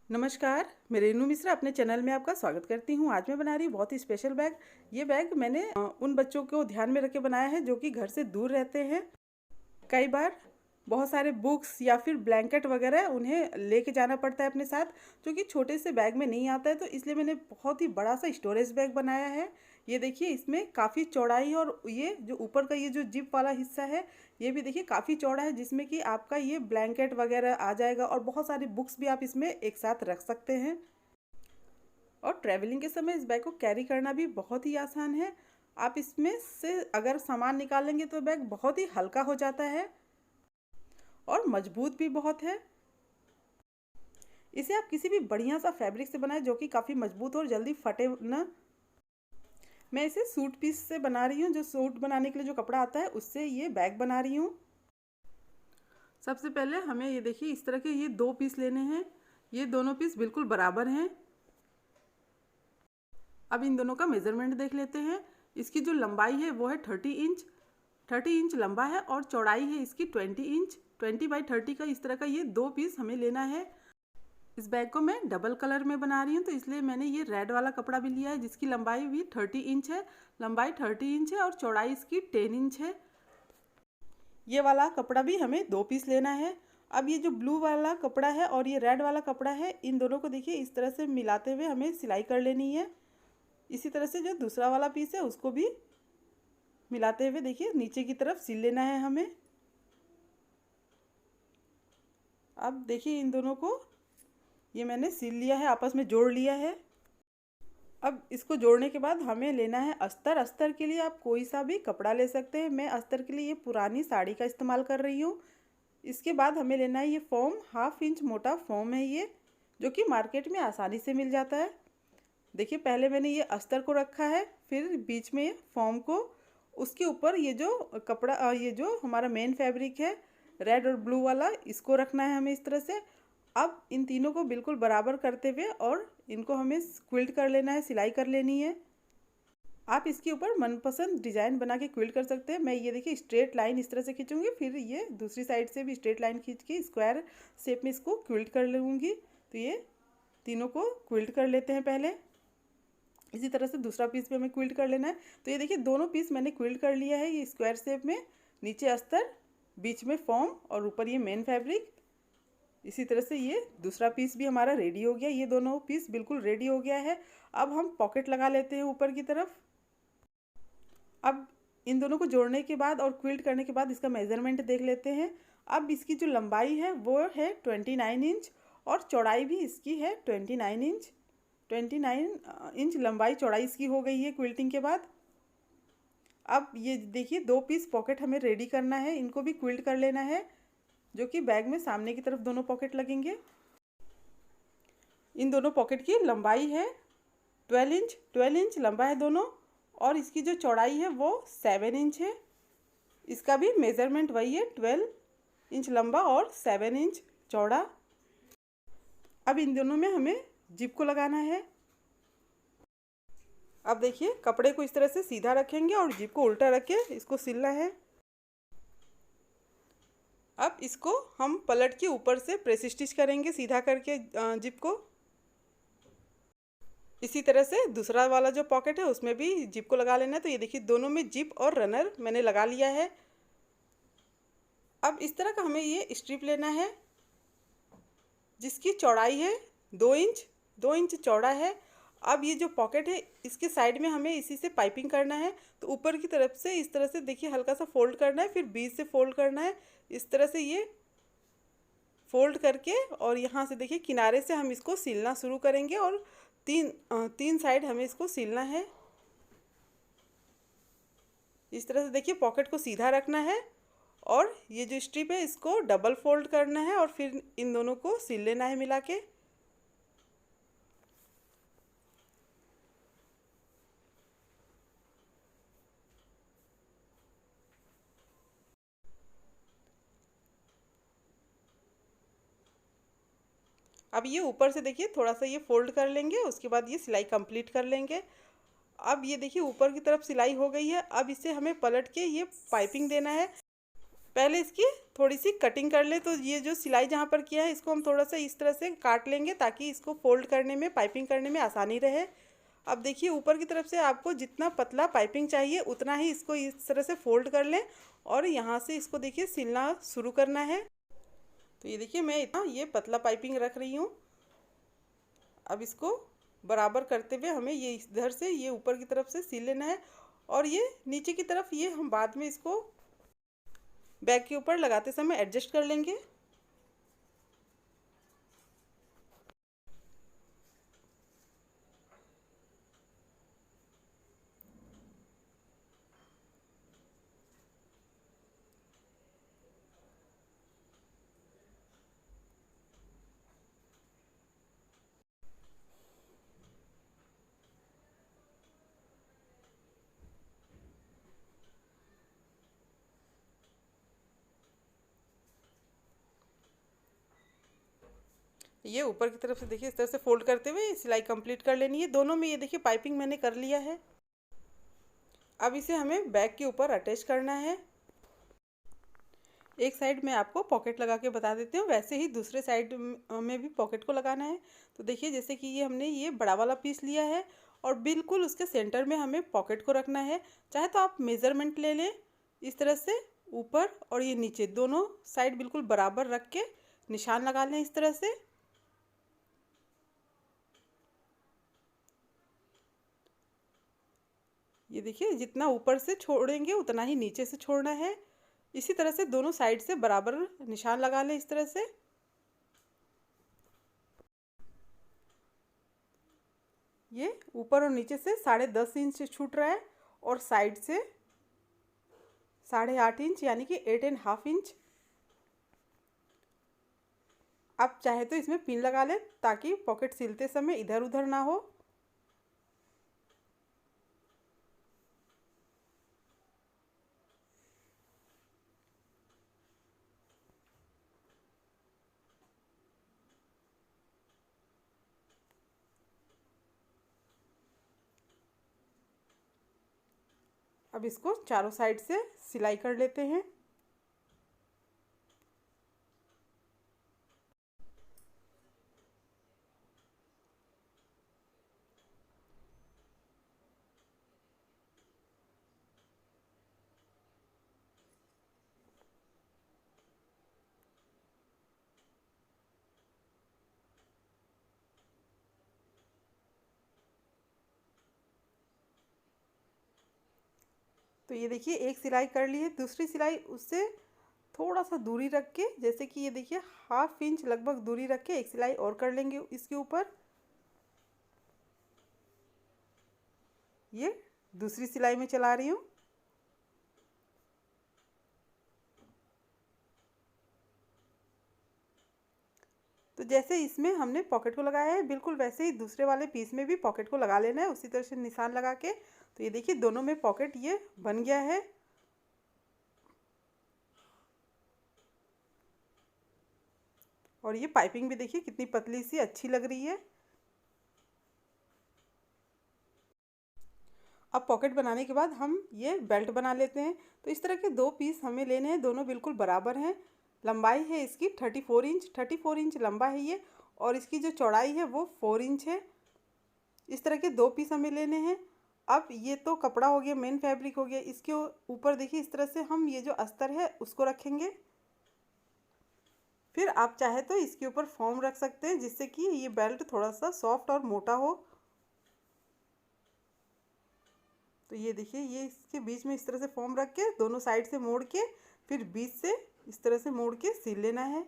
नमस्कार, मैं रेनू मिश्रा अपने चैनल में आपका स्वागत करती हूँ। आज मैं बना रही हूँ बहुत ही स्पेशल बैग। ये बैग मैंने उन बच्चों को ध्यान में रख के बनाया है जो कि घर से दूर रहते हैं। कई बार बहुत सारे बुक्स या फिर ब्लैंकेट वगैरह उन्हें लेके जाना पड़ता है अपने साथ, जो कि छोटे से बैग में नहीं आता है। तो इसलिए मैंने बहुत ही बड़ा सा स्टोरेज बैग बनाया है। ये देखिए, इसमें काफ़ी चौड़ाई है और ये जो ऊपर का ये जो जिप वाला हिस्सा है ये भी देखिए काफ़ी चौड़ा है, जिसमें कि आपका ये ब्लैंकेट वगैरह आ जाएगा और बहुत सारी बुक्स भी आप इसमें एक साथ रख सकते हैं। और ट्रैवलिंग के समय इस बैग को कैरी करना भी बहुत ही आसान है। आप इसमें से अगर सामान निकालेंगे तो बैग बहुत ही हल्का हो जाता है और मजबूत भी बहुत है। इसे आप किसी भी बढ़िया सा फैब्रिक से बनाएं जो कि काफ़ी मजबूत हो और जल्दी फटे ना। मैं इसे सूट पीस से बना रही हूँ, जो सूट बनाने के लिए जो कपड़ा आता है उससे ये बैग बना रही हूँ। सबसे पहले हमें ये देखिए इस तरह के ये दो पीस लेने हैं। ये दोनों पीस बिल्कुल बराबर हैं। अब इन दोनों का मेज़रमेंट देख लेते हैं। इसकी जो लंबाई है वो है 30 इंच। 30 इंच लंबा है और चौड़ाई है इसकी 20 इंच। 20 बाई 30 का इस तरह का ये दो पीस हमें लेना है। इस बैग को मैं डबल कलर में बना रही हूँ, तो इसलिए मैंने ये रेड वाला कपड़ा भी लिया है जिसकी लंबाई भी 30 इंच है। लंबाई 30 इंच है और चौड़ाई इसकी 10 इंच है। ये वाला कपड़ा भी हमें दो पीस लेना है। अब ये जो ब्लू वाला कपड़ा है और ये रेड वाला कपड़ा है, इन दोनों को देखिए इस तरह से मिलाते हुए हमें सिलाई कर लेनी है। इसी तरह से जो दूसरा वाला पीस है उसको भी मिलाते हुए देखिए नीचे की तरफ सिल लेना है हमें। अब देखिए इन दोनों को ये मैंने सिल लिया है, आपस में जोड़ लिया है। अब इसको जोड़ने के बाद हमें लेना है अस्तर। अस्तर के लिए आप कोई सा भी कपड़ा ले सकते हैं। मैं अस्तर के लिए ये पुरानी साड़ी का इस्तेमाल कर रही हूँ। इसके बाद हमें लेना है ये फोम। 1/2 इंच मोटा फोम है ये, जो कि मार्केट में आसानी से मिल जाता है। देखिए पहले मैंने ये अस्तर को रखा है, फिर बीच में फॉर्म को, उसके ऊपर ये जो कपड़ा ये जो हमारा मेन फैब्रिक है रेड और ब्लू वाला, इसको रखना है हमें इस तरह से। अब इन तीनों को बिल्कुल बराबर करते हुए और इनको हमें क्विल्ट कर लेना है, सिलाई कर लेनी है। आप इसके ऊपर मनपसंद डिज़ाइन बना के क्विल्ट कर सकते हैं। मैं ये देखिए स्ट्रेट लाइन इस तरह से खींचूंगी, फिर ये दूसरी साइड से भी स्ट्रेट लाइन खींच के स्क्वायर शेप में इसको क्विल्ट कर लूँगी। तो ये तीनों को क्विल्ट कर लेते हैं पहले। इसी तरह से दूसरा पीस भी हमें क्विल्ट कर लेना है। तो ये देखिए दोनों पीस मैंने क्विल्ट कर लिया है, ये स्क्वायर शेप में, नीचे अस्तर, बीच में फॉर्म और ऊपर ये मेन फैब्रिक। इसी तरह से ये दूसरा पीस भी हमारा रेडी हो गया। ये दोनों पीस बिल्कुल रेडी हो गया है। अब हम पॉकेट लगा लेते हैं ऊपर की तरफ। अब इन दोनों को जोड़ने के बाद और क्विल्ट करने के बाद इसका मेज़रमेंट देख लेते हैं। अब इसकी जो लंबाई है वो है 29 इंच और चौड़ाई भी इसकी है 29 इंच। 29 इंच लंबाई चौड़ाई इसकी हो गई है क्विल्टिंग के बाद। अब ये देखिए दो पीस पॉकेट हमें रेडी करना है, इनको भी क्विल्ट कर लेना है, जो कि बैग में सामने की तरफ दोनों पॉकेट लगेंगे। इन दोनों पॉकेट की लंबाई है 12 इंच। 12 इंच लंबा है दोनों, और इसकी जो चौड़ाई है वो 7 इंच है। इसका भी मेज़रमेंट वही है, 12 इंच लंबा और 7 इंच चौड़ा। अब इन दोनों में हमें जिप को लगाना है। अब देखिए कपड़े को इस तरह से सीधा रखेंगे और जिप को उल्टा रख के इसको सिलना है। अब इसको हम पलट के ऊपर से प्रेस स्टिच करेंगे सीधा करके जिप को। इसी तरह से दूसरा वाला जो पॉकेट है उसमें भी जिप को लगा लेना है। तो ये देखिए दोनों में जिप और रनर मैंने लगा लिया है। अब इस तरह का हमें ये स्ट्रिप लेना है जिसकी चौड़ाई है 2 इंच। 2 इंच चौड़ा है। अब ये जो पॉकेट है इसके साइड में हमें इसी से पाइपिंग करना है। तो ऊपर की तरफ से इस तरह से देखिए हल्का सा फोल्ड करना है, फिर बीच से फोल्ड करना है। इस तरह से ये फोल्ड करके और यहाँ से देखिए किनारे से हम इसको सिलना शुरू करेंगे और तीन साइड हमें इसको सिलना है। इस तरह से देखिए पॉकेट को सीधा रखना है और ये जो स्ट्रिप है इसको डबल फोल्ड करना है और फिर इन दोनों को सिल लेना है मिला के। अब ये ऊपर से देखिए थोड़ा सा ये फोल्ड कर लेंगे, उसके बाद ये सिलाई कंप्लीट कर लेंगे। अब ये देखिए ऊपर की तरफ सिलाई हो गई है। अब इसे हमें पलट के ये पाइपिंग देना है। पहले इसकी थोड़ी सी कटिंग कर ले। तो ये जो सिलाई जहाँ पर किया है इसको हम थोड़ा सा इस तरह से काट लेंगे ताकि इसको फोल्ड करने में, पाइपिंग करने में आसानी रहे। अब देखिए ऊपर की तरफ से आपको जितना पतला पाइपिंग चाहिए उतना ही इसको इस तरह से फोल्ड कर लें और यहाँ से इसको देखिए सिलना शुरू करना है। तो ये देखिए मैं इतना ये पतला पाइपिंग रख रही हूँ। अब इसको बराबर करते हुए हमें ये इधर से ये ऊपर की तरफ से सिल लेना है और ये नीचे की तरफ ये हम बाद में इसको बैक के ऊपर लगाते समय एडजस्ट कर लेंगे। ये ऊपर की तरफ से देखिए इस तरह से फोल्ड करते हुए सिलाई कंप्लीट कर लेनी है। दोनों में ये देखिए पाइपिंग मैंने कर लिया है। अब इसे हमें बैक के ऊपर अटैच करना है। एक साइड में आपको पॉकेट लगा के बता देती हूँ, वैसे ही दूसरे साइड में भी पॉकेट को लगाना है। तो देखिए जैसे कि ये हमने ये बड़ा वाला पीस लिया है और बिल्कुल उसके सेंटर में हमें पॉकेट को रखना है। चाहे तो आप मेज़रमेंट ले लें इस तरह से, ऊपर और ये नीचे दोनों साइड बिल्कुल बराबर रख के निशान लगा लें इस तरह से। ये देखिए जितना ऊपर से छोड़ेंगे उतना ही नीचे से छोड़ना है। इसी तरह से दोनों साइड से बराबर निशान लगा लें इस तरह से। ये ऊपर और नीचे से 10.5 इंच छूट रहा है और साइड से 8.5 इंच यानी कि 8.5 इंच। आप चाहे तो इसमें पिन लगा लें ताकि पॉकेट सिलते समय इधर उधर ना हो। अब इसको चारों साइड से सिलाई कर लेते हैं। तो ये देखिए एक सिलाई कर ली है, दूसरी सिलाई उससे थोड़ा सा दूरी रख के, जैसे कि ये देखिए 1/2 इंच लगभग दूरी रख के एक सिलाई और कर लेंगे इसके ऊपर। ये दूसरी सिलाई में चला रही हूँ। तो जैसे इसमें हमने पॉकेट को लगाया है बिल्कुल वैसे ही दूसरे वाले पीस में भी पॉकेट को लगा लेना है उसी तरह से निशान लगा के। तो ये देखिए दोनों में पॉकेट ये बन गया है। और ये पाइपिंग भी देखिए कितनी पतली सी अच्छी लग रही है। अब पॉकेट बनाने के बाद हम ये बेल्ट बना लेते हैं। तो इस तरह के दो पीस हमें लेने हैं, दोनों बिल्कुल बराबर हैं। लंबाई है इसकी 34 इंच, 34 इंच लंबा है ये और इसकी जो चौड़ाई है वो 4 इंच है। इस तरह के दो पीस हमें लेने हैं। अब ये तो कपड़ा हो गया, मेन फैब्रिक हो गया। इसके ऊपर देखिए इस तरह से हम ये जो अस्तर है उसको रखेंगे। फिर आप चाहे तो इसके ऊपर फॉर्म रख सकते हैं जिससे कि ये बेल्ट थोड़ा सा सॉफ्ट और मोटा हो। तो ये देखिए ये इसके बीच में इस तरह से फॉर्म रख के दोनों साइड से मोड़ के फिर बीच से इस तरह से मोड़ के सिल लेना है।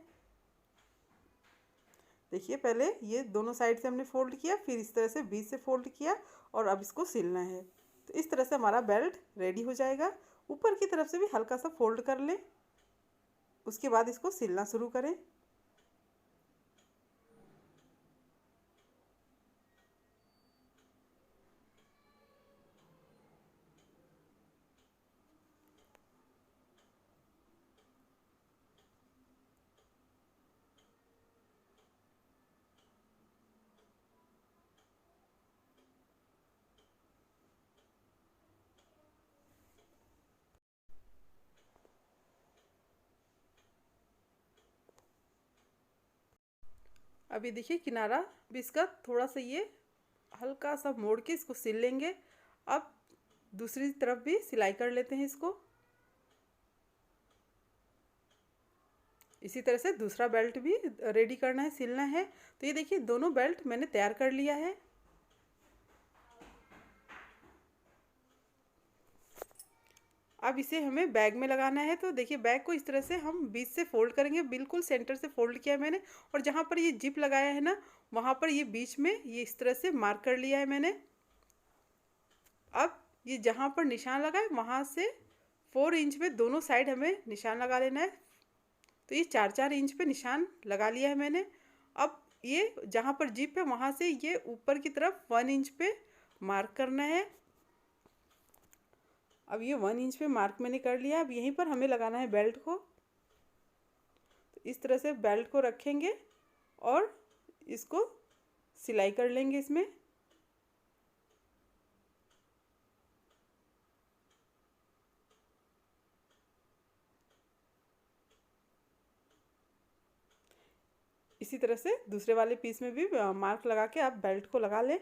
देखिए पहले ये दोनों साइड से हमने फोल्ड किया, फिर इस तरह से बीच से फोल्ड किया और अब इसको सिलना है। तो इस तरह से हमारा बेल्ट रेडी हो जाएगा। ऊपर की तरफ से भी हल्का सा फोल्ड कर लें, उसके बाद इसको सिलना शुरू करें। अभी देखिए किनारा भी इसका थोड़ा सा ये हल्का सा मोड़ के इसको सिल लेंगे। अब दूसरी तरफ भी सिलाई कर लेते हैं इसको। इसी तरह से दूसरा बेल्ट भी रेडी करना है, सिलना है। तो ये देखिए दोनों बेल्ट मैंने तैयार कर लिया है। अब इसे हमें बैग में लगाना है। तो देखिए बैग को इस तरह से हम बीच से फोल्ड करेंगे, बिल्कुल सेंटर से फोल्ड किया है मैंने, और जहाँ पर ये जिप लगाया है ना वहाँ पर ये बीच में ये इस तरह से मार्क कर लिया है मैंने। अब ये जहाँ पर निशान लगा है वहाँ से 4 इंच पे दोनों साइड हमें निशान लगा लेना है। तो ये 4-4 इंच पे निशान लगा लिया है मैंने। अब ये जहाँ पर जिप है वहाँ से ये ऊपर की तरफ 1 इंच पे मार्क करना है। अब ये 1 इंच पे मार्क मैंने कर लिया। अब यहीं पर हमें लगाना है बेल्ट को। तो इस तरह से बेल्ट को रखेंगे और इसको सिलाई कर लेंगे इसमें। इसी तरह से दूसरे वाले पीस में भी मार्क लगा के आप बेल्ट को लगा लें।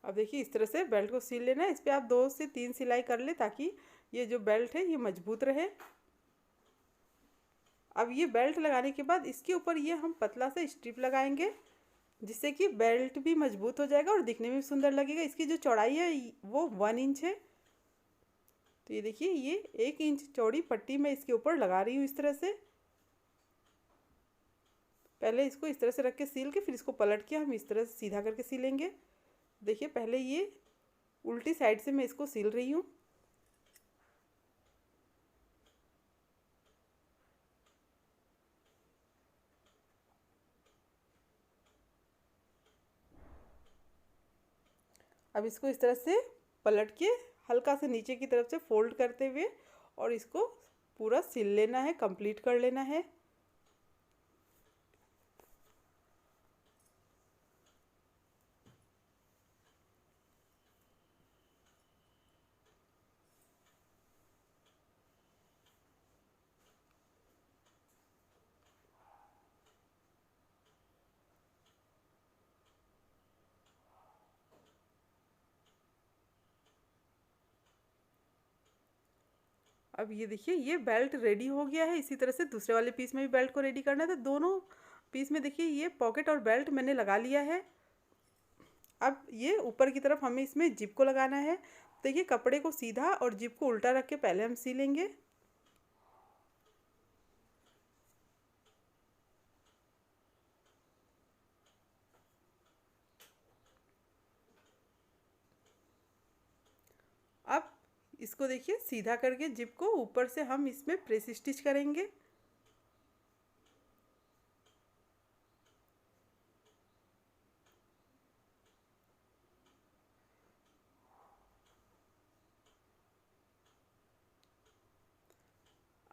अब देखिए इस तरह से बेल्ट को सिल लेना है। इस पर आप 2 से 3 सिलाई कर ले ताकि ये जो बेल्ट है ये मजबूत रहे। अब ये बेल्ट लगाने के बाद इसके ऊपर ये हम पतला सा स्ट्रिप लगाएंगे, जिससे कि बेल्ट भी मजबूत हो जाएगा और दिखने में भी सुंदर लगेगा। इसकी जो चौड़ाई है वो 1 इंच है। तो ये देखिए ये 1 इंच चौड़ी पट्टी मैं इसके ऊपर लगा रही हूँ इस तरह से। पहले इसको इस तरह से रख के सील के फिर इसको पलट के हम इस तरह से सीधा करके सीलेंगे। देखिए पहले ये उल्टी साइड से मैं इसको सील रही हूँ। अब इसको इस तरह से पलट के हल्का से नीचे की तरफ से फोल्ड करते हुए और इसको पूरा सिल लेना है, कंप्लीट कर लेना है। अब ये देखिए ये बेल्ट रेडी हो गया है। इसी तरह से दूसरे वाले पीस में भी बेल्ट को रेडी करना है। तो दोनों पीस में देखिए ये पॉकेट और बेल्ट मैंने लगा लिया है। अब ये ऊपर की तरफ हमें इसमें जिप को लगाना है। देखिए कपड़े को सीधा और जिप को उल्टा रख के पहले हम सिलेंगे। अब इसको देखिए सीधा करके जिप को ऊपर से हम इसमें प्रेस स्टिच करेंगे।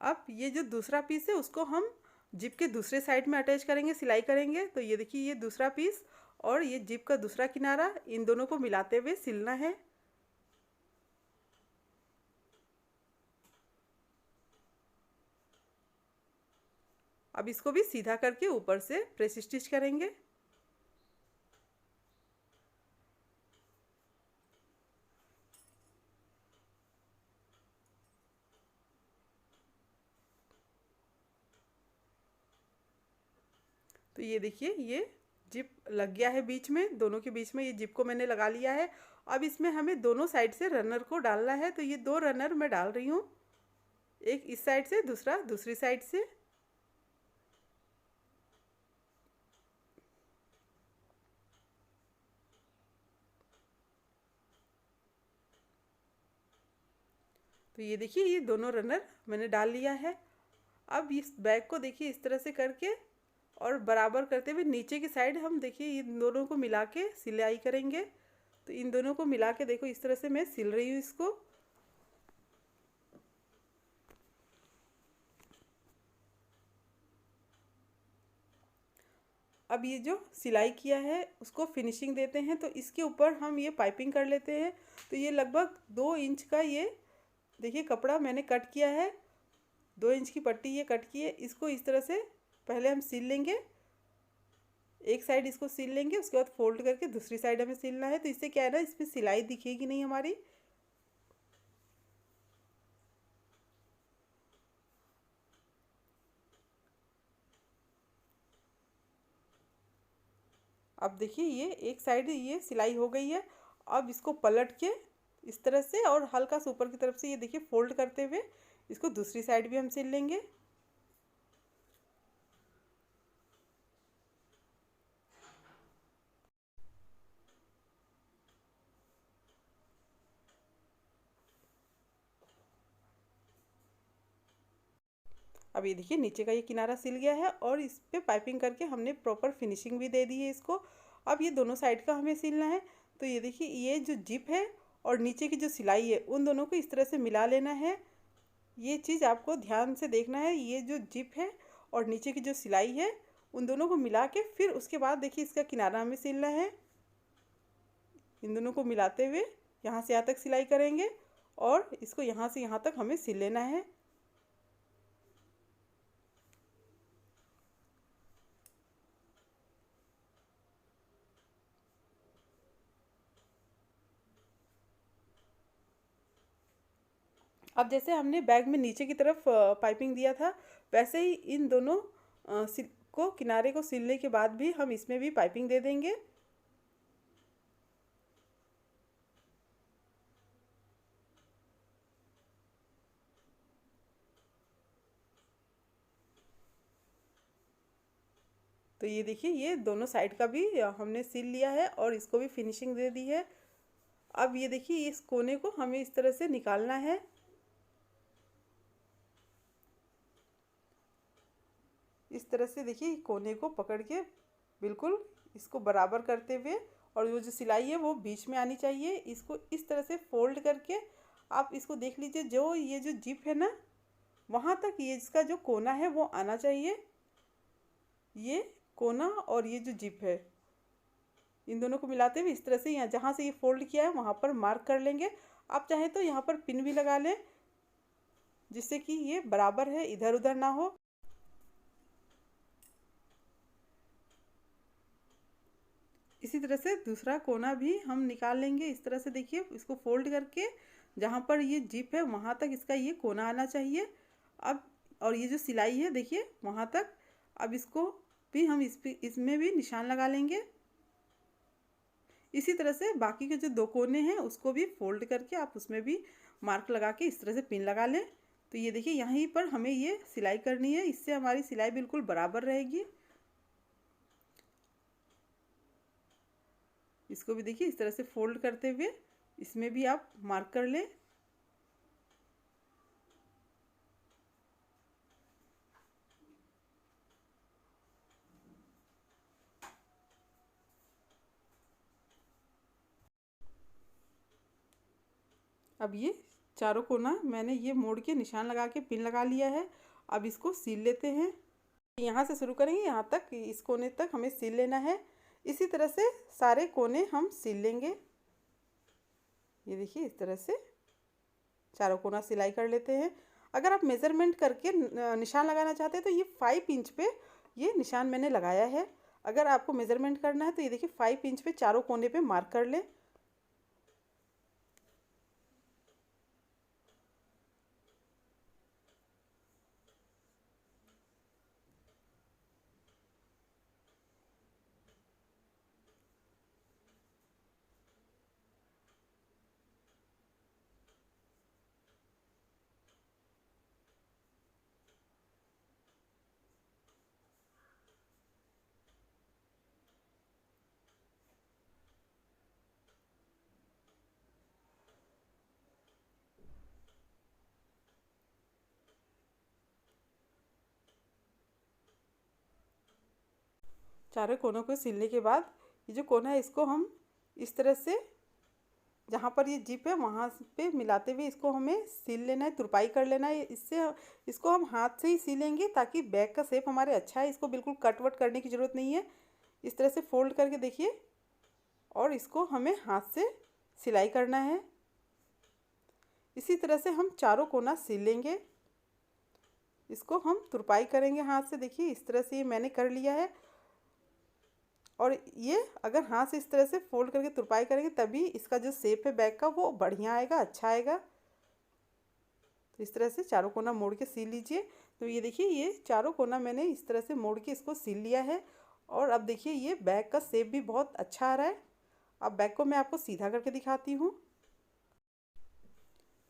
अब ये जो दूसरा पीस है उसको हम जिप के दूसरे साइड में अटैच करेंगे, सिलाई करेंगे। तो ये देखिए ये दूसरा पीस और ये जिप का दूसरा किनारा, इन दोनों को मिलाते हुए सिलना है। अब इसको भी सीधा करके ऊपर से प्रेस स्टिच करेंगे। तो ये देखिए ये जिप लग गया है बीच में, दोनों के बीच में ये जिप को मैंने लगा लिया है। अब इसमें हमें दोनों साइड से रनर को डालना है। तो ये 2 रनर मैं डाल रही हूँ, एक इस साइड से दूसरा दूसरी साइड से। तो ये देखिए ये दोनों रनर मैंने डाल लिया है। अब इस बैग को देखिए इस तरह से करके और बराबर करते हुए नीचे की साइड हम देखिए इन दोनों को मिला के सिलाई करेंगे। तो इन दोनों को मिला के देखो इस तरह से मैं सिल रही हूँ इसको। अब ये जो सिलाई किया है उसको फिनिशिंग देते हैं। तो इसके ऊपर हम ये पाइपिंग कर लेते हैं। तो ये लगभग 2 इंच का ये देखिए कपड़ा मैंने कट किया है। 2 इंच की पट्टी ये कट की है, इसको इस तरह से पहले हम सिल लेंगे। एक साइड इसको सिल लेंगे, उसके बाद फोल्ड करके दूसरी साइड हमें सिलना है। तो इससे क्या है ना, इस पर सिलाई दिखेगी नहीं हमारी। अब देखिए ये एक साइड ये सिलाई हो गई है। अब इसको पलट के इस तरह से और हल्का सा ऊपर की तरफ से ये देखिए फोल्ड करते हुए इसको दूसरी साइड भी हम सिल लेंगे। अब ये देखिए नीचे का ये किनारा सिल गया है और इस पे पाइपिंग करके हमने प्रॉपर फिनिशिंग भी दे दी है इसको। अब ये दोनों साइड का हमें सिलना है। तो ये देखिए ये जो जिप है और नीचे की जो सिलाई है उन दोनों को इस तरह से मिला लेना है। ये चीज़ आपको ध्यान से देखना है। ये जो जिप है और नीचे की जो सिलाई है उन दोनों को मिला के फिर उसके बाद देखिए इसका किनारा हमें सिलना है। इन दोनों को मिलाते हुए यहाँ से यहाँ तक सिलाई करेंगे और इसको यहाँ से यहाँ तक हमें सिल लेना है। अब जैसे हमने बैग में नीचे की तरफ पाइपिंग दिया था, वैसे ही इन दोनों को किनारे को सिलने के बाद भी हम इसमें भी पाइपिंग दे देंगे। तो ये देखिए ये दोनों साइड का भी हमने सिल लिया है और इसको भी फिनिशिंग दे दी है। अब ये देखिए इस कोने को हमें इस तरह से निकालना है। इस तरह से देखिए कोने को पकड़ के बिल्कुल इसको बराबर करते हुए, और वो जो सिलाई है वो बीच में आनी चाहिए। इसको इस तरह से फोल्ड करके आप इसको देख लीजिए, जो ये जो जिप है ना वहाँ तक ये इसका जो कोना है वो आना चाहिए। ये कोना और ये जो जिप है इन दोनों को मिलाते हुए इस तरह से यहाँ जहाँ से ये फोल्ड किया है वहाँ पर मार्क कर लेंगे। आप चाहें तो यहाँ पर पिन भी लगा लें जिससे कि ये बराबर है, इधर उधर ना हो। इसी तरह से दूसरा कोना भी हम निकाल लेंगे। इस तरह से देखिए इसको फोल्ड करके जहाँ पर ये जिप है वहाँ तक इसका ये कोना आना चाहिए। अब और ये जो सिलाई है देखिए वहाँ तक। अब इसको भी हम इसमें भी निशान लगा लेंगे। इसी तरह से बाकी के जो 2 कोने हैं उसको भी फोल्ड करके आप उसमें भी मार्क लगा के इस तरह से पिन लगा लें। तो ये देखिए यहीं पर हमें ये सिलाई करनी है, इससे हमारी सिलाई बिल्कुल बराबर रहेगी। इसको भी देखिए इस तरह से फोल्ड करते हुए इसमें भी आप मार्क कर लें। अब ये चारों कोना मैंने ये मोड़ के निशान लगा के पिन लगा लिया है। अब इसको सील लेते हैं। यहाँ से शुरू करेंगे, यहाँ तक इस कोने तक हमें सील लेना है। इसी तरह से सारे कोने हम सील लेंगे। ये देखिए इस तरह से चारों कोना सिलाई कर लेते हैं। अगर आप मेज़रमेंट करके निशान लगाना चाहते हैं तो ये 5 इंच पे ये निशान मैंने लगाया है। अगर आपको मेज़रमेंट करना है तो ये देखिए 5 इंच पे चारों कोने पे मार्क कर लें। चारों कोनों को सिलने के बाद ये जो कोना है इसको हम इस तरह से जहाँ पर ये जिप है वहाँ पे मिलाते हुए इसको हमें सिल लेना है, तुरपाई कर लेना है। इससे इसको हम हाथ से ही सिलेंगे ताकि बैग का शेप हमारे अच्छा है। इसको बिल्कुल कट वट करने की ज़रूरत नहीं है। इस तरह से फोल्ड करके देखिए और इसको हमें हाथ से सिलाई करना है। इसी तरह से हम चारों कोना सिल लेंगे। इसको हम तुरपाई करेंगे हाथ से। देखिए इस तरह से ये मैंने कर लिया है। और ये अगर हाथ से इस तरह से फोल्ड करके तुरपाई करेंगे तभी इसका जो शेप है बैग का वो बढ़िया आएगा, अच्छा आएगा। तो इस तरह से चारों कोना मोड़ के सिल लीजिए। तो ये देखिए ये चारों कोना मैंने इस तरह से मोड़ के इसको सिल लिया है। और अब देखिए ये बैग का शेप भी बहुत अच्छा आ रहा है। अब बैग को मैं आपको सीधा करके दिखाती हूँ।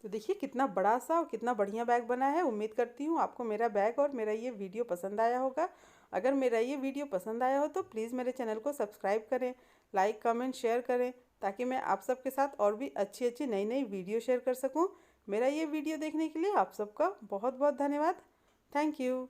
तो देखिए कितना बड़ा सा और कितना बढ़िया बैग बना है। उम्मीद करती हूँ आपको मेरा बैग और मेरा ये वीडियो पसंद आया होगा। अगर मेरा ये वीडियो पसंद आया हो तो प्लीज़ मेरे चैनल को सब्सक्राइब करें, लाइक कमेंट शेयर करें, ताकि मैं आप सबके साथ और भी अच्छी अच्छी नई नई वीडियो शेयर कर सकूँ। मेरा ये वीडियो देखने के लिए आप सबका बहुत बहुत धन्यवाद। Thank you.